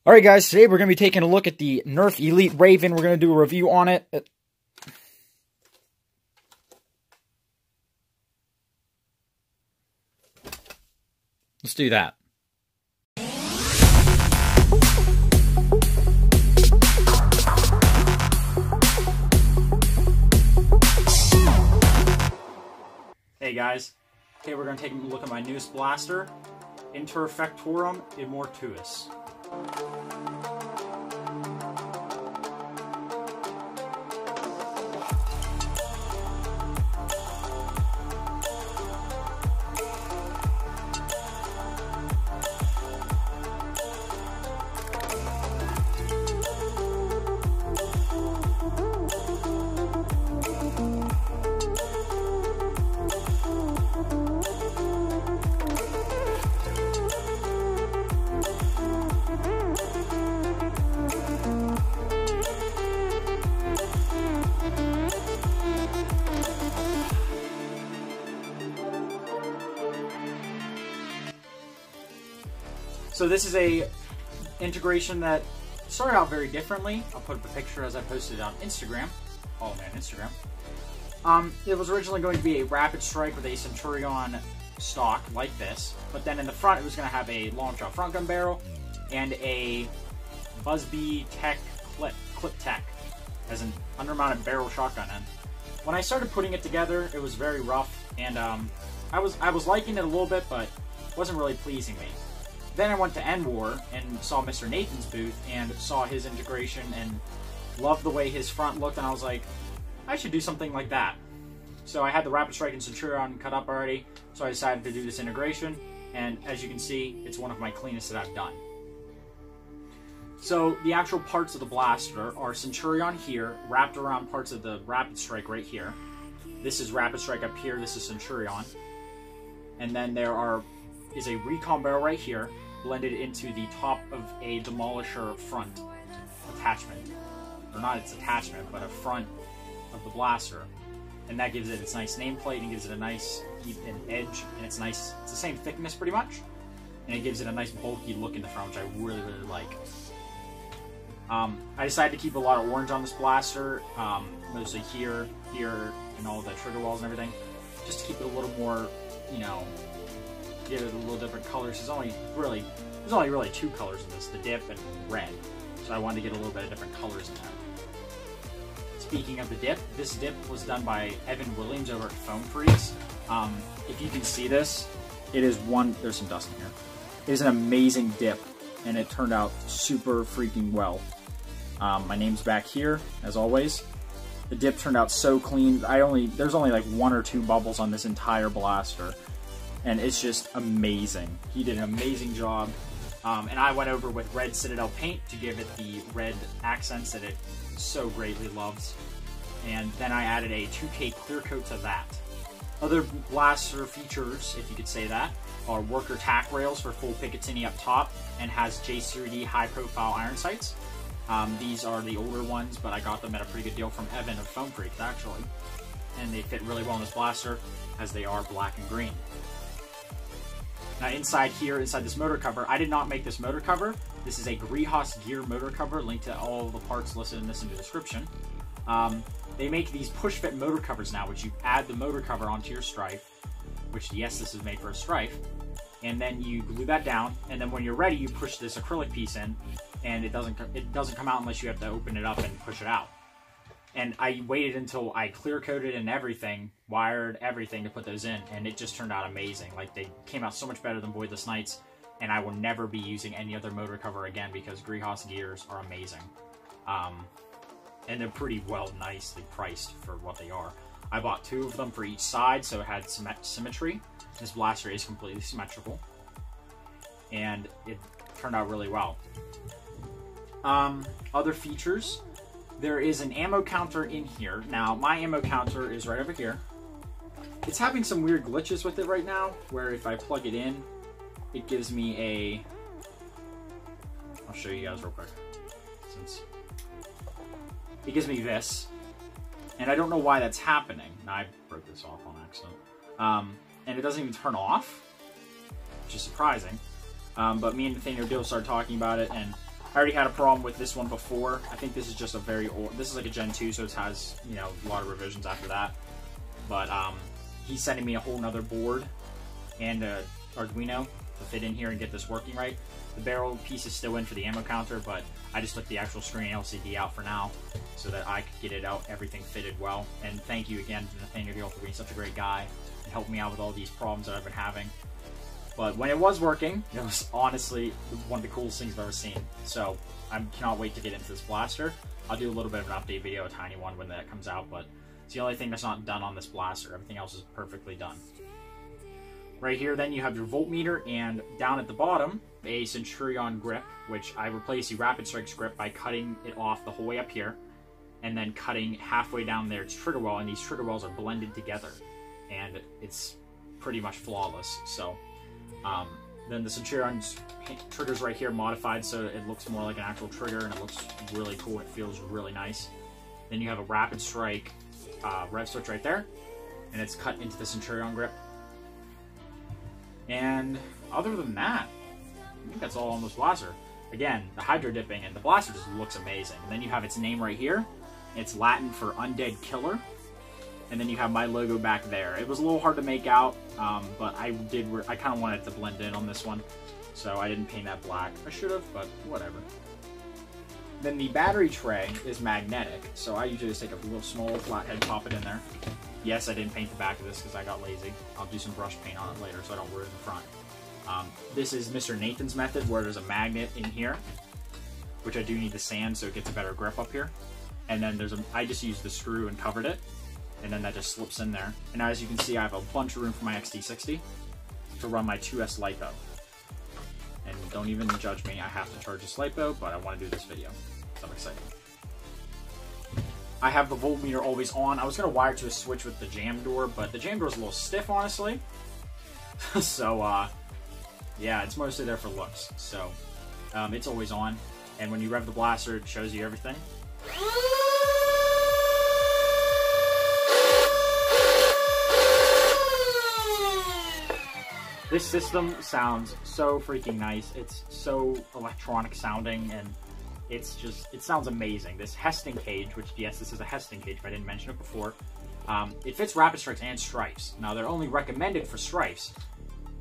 Alright guys, today we're going to be taking a look at the Nerf Elite Raven. We're going to do a review on it. Let's do that. Hey guys, okay, we're going to take a look at my newest blaster, Interfectorem Immortuos. So this is a integration that started out very differently. I'll put up a picture as I posted it on Instagram. Follow me on Instagram. It was originally going to be a Rapidstrike with a Centurion stock like this, but then in the front it was going to have a long-shot front gun barrel and a Buzzbee Tech Clip Tech as an undermounted barrel shotgun end. When I started putting it together, it was very rough, and I was liking it a little bit, but it wasn't really pleasing me. Then I went to NWar and saw Mr. Nathan's booth and saw his integration and loved the way his front looked, and I was like, I should do something like that. So I had the Rapidstrike and Centurion cut up already, so I decided to do this integration, and as you can see, it's one of my cleanest that I've done. So the actual parts of the blaster are Centurion here, wrapped around parts of the Rapidstrike right here. This is Rapidstrike up here, this is Centurion. And then there is a recon barrel right here, blended into the top of a Demolisher front attachment. Or not its attachment, but a front of the blaster. And that gives it its nice nameplate and gives it a nice an edge, and it's nice. It's the same thickness pretty much, and it gives it a nice bulky look in the front, which I really, really like. I decided to keep a lot of orange on this blaster, mostly here, and all the trigger walls and everything, just to keep it a little more, you know, give it a little different colors. There's only really two colors in this, the dip and red. So I wanted to get a little bit of different colors in there. Speaking of the dip, this dip was done by Evan Williams over at Foam Freaks. If you can see this, it is there's some dust in here. It is an amazing dip, and it turned out super freaking well. My name's back here, as always. The dip turned out so clean. There's only like 1 or 2 bubbles on this entire blaster. And it's just amazing. He did an amazing job. And I went over with red Citadel paint to give it the red accents that it so greatly loves. And then I added a 2K clear coat to that. Other blaster features, if you could say that, are worker tack rails for full Picatinny up top, and has J3D high profile iron sights. These are the older ones, but I got them at a pretty good deal from Evan of Foam Freaks, actually. And they fit really well in this blaster, as they are black and green. Now inside here, inside this motor cover, I did not make this motor cover. This is a Grihas gear motor cover, linked to all of the parts listed in this in the description. They make these push-fit motor covers now, which you add the motor cover onto your Strife, which, yes, this is made for a Strife, and then you glue that down, and then when you're ready, you push this acrylic piece in, and it doesn't come out unless you have to open it up and push it out. And I waited until I clear coated and everything, wired everything to put those in, and it just turned out amazing. Like, they came out so much better than Voidless Knights, and I will never be using any other motor cover again because Grihas gears are amazing. And they're pretty well nicely priced for what they are. I bought 2 of them for each side, so it had symmetry. This blaster is completely symmetrical, and it turned out really well. Other features. There is an ammo counter in here. Now, my ammo counter is right over here. It's having some weird glitches with it right now, where if I plug it in, it gives me a... I'll show you guys real quick. It gives me this, and I don't know why that's happening. Now, I broke this off on accident. And it doesn't even turn off, which is surprising. But me and Nathaniel Dill started talking about it, and I already had a problem with this one before. I think this is just a very old, this is like a Gen 2, so it has, you know, a lot of revisions after that. But he's sending me a whole nother board and Arduino to fit in here and get this working right. The barrel piece is still in for the ammo counter, but I just took the actual screen LCD out for now so that I could get it out, everything fitted well. And thank you again to Nathaniel for being such a great guy and helping me out with all these problems that I've been having. But when it was working, it was honestly one of the coolest things I've ever seen. So I cannot wait to get into this blaster. I'll do a little bit of an update video, a tiny one, when that comes out, but it's the only thing that's not done on this blaster. Everything else is perfectly done. Right here, then, you have your voltmeter, and down at the bottom, a Centurion grip, which I replaced the Rapidstrike grip by cutting it off the whole way up here, and then cutting halfway down there its trigger well, and these trigger wells are blended together, and it's pretty much flawless. So, then the Centurion's trigger's right here modified so it looks more like an actual trigger, and it looks really cool. It feels really nice. Then you have a Rapidstrike rev switch right there, and it's cut into the Centurion grip. And other than that, I think that's all on this blaster. Again, the hydro dipping and the blaster just looks amazing. And then you have its name right here. It's Latin for undead killer. And then you have my logo back there. It was a little hard to make out, but I kind of wanted it to blend in on this one, so I didn't paint that black. I should have, but whatever. Then the battery tray is magnetic, so I usually just take a little small flathead, pop it in there. Yes, I didn't paint the back of this because I got lazy. I'll do some brush paint on it later so I don't ruin the front. This is Mr. Nathan's method, where there's a magnet in here, which I do need to sand so it gets a better grip up here. And then I just used the screw and covered it, and then that just slips in there. And as you can see, I have a bunch of room for my XT60 to run my 2S LiPo. And don't even judge me, I have to charge this LiPo, but I want to do this video, so I'm excited. I have the voltmeter always on. I was going to wire it to a switch with the jam door, but the jam door is a little stiff, honestly. So, yeah, it's mostly there for looks. So, it's always on. And when you rev the blaster, it shows you everything. This system sounds so freaking nice. It's so electronic sounding, and it sounds amazing. This Heston cage, which, yes, this is a Heston cage, if I didn't mention it before, it fits Rapidstrikes and Strifes. Now, they're only recommended for Strifes,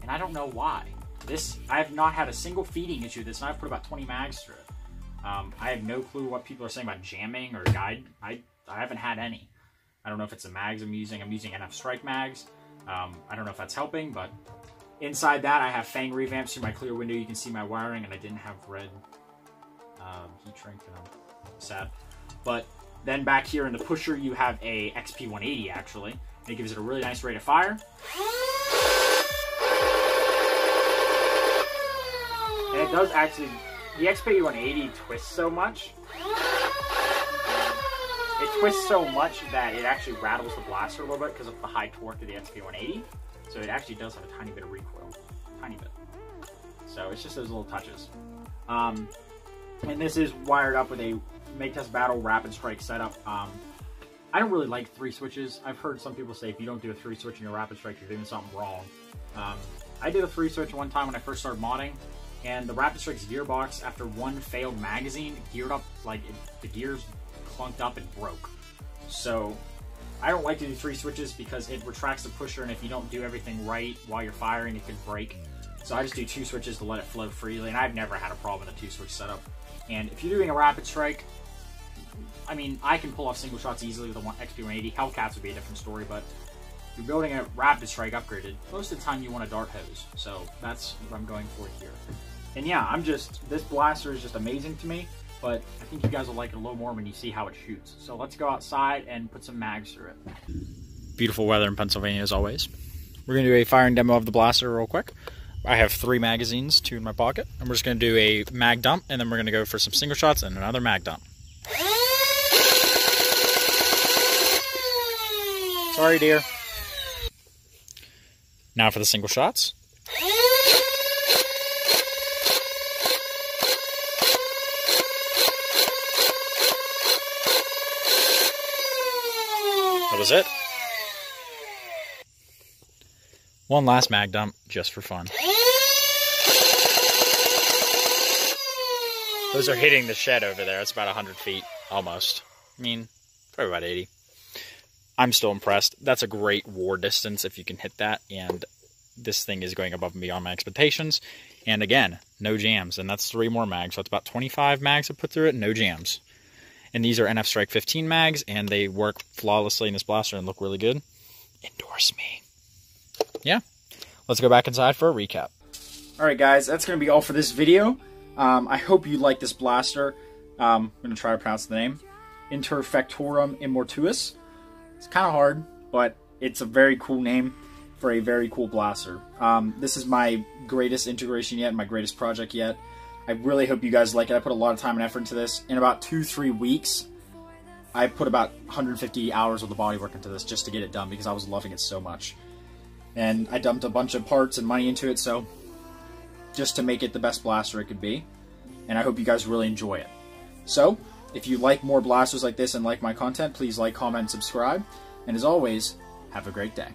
and I don't know why. I have not had a single feeding issue with this, and I've put about 20 mags through it. I have no clue what people are saying about jamming or guide. I haven't had any. I don't know if it's the mags I'm using. I'm using NF Strike mags. I don't know if that's helping, but inside that, I have Fang revamps through my clear window. You can see my wiring, and I didn't have red heat shrink, and I'm sad. But then back here in the pusher, you have a XP180 actually, and it gives it a really nice rate of fire. And it does actually, the XP180 twists so much. It twists so much that it actually rattles the blaster a little bit because of the high torque of the XP180. So it actually does have a tiny bit of recoil, tiny bit. So it's just those little touches. And this is wired up with a Make Test Battle Rapidstrike setup. I don't really like 3 switches. I've heard some people say if you don't do a 3 switch in your Rapidstrike, you're doing something wrong. I did a 3 switch one time when I first started modding, and the Rapidstrike's gearbox, after one failed magazine, geared up, like the gears clunked up and broke. So I don't like to do 3 switches because it retracts the pusher, and if you don't do everything right while you're firing, it could break. So I just do 2 switches to let it flow freely, and I've never had a problem with a 2-switch setup. And if you're doing a Rapidstrike, I mean, I can pull off single shots easily with a XP180. Hellcats would be a different story, but if you're building a Rapidstrike upgraded, most of the time you want a dart hose. So that's what I'm going for here. And yeah, this blaster is just amazing to me, but I think you guys will like it a little more when you see how it shoots. So let's go outside and put some mags through it. Beautiful weather in Pennsylvania as always. We're going to do a firing demo of the blaster real quick. I have 3 magazines, 2 in my pocket, and we're just going to do a mag dump, and then we're going to go for some single shots and another mag dump. Sorry, dear. Now for the single shots. That was it. One last mag dump, just for fun. Those are hitting the shed over there. It's about 100 feet, almost. I mean, probably about 80. I'm still impressed. That's a great war distance if you can hit that, and this thing is going above and beyond my expectations. And again, no jams, and that's 3 more mags, so it's about 25 mags I put through it, no jams. And these are NF Strike 15 mags, and they work flawlessly in this blaster and look really good. Endorse me. Yeah, let's go back inside for a recap. Alright guys, that's going to be all for this video. I hope you like this blaster. I'm going to try to pronounce the name. Interfectorem Immortuos. It's kind of hard, but it's a very cool name for a very cool blaster. This is my greatest integration yet, my greatest project yet. I really hope you guys like it. I put a lot of time and effort into this. In about 2-3 weeks, I put about 150 hours of the bodywork into this just to get it done because I was loving it so much. And I dumped a bunch of parts and money into it, so just to make it the best blaster it could be. And I hope you guys really enjoy it. So, if you like more blasters like this and like my content, please like, comment, and subscribe. And as always, have a great day.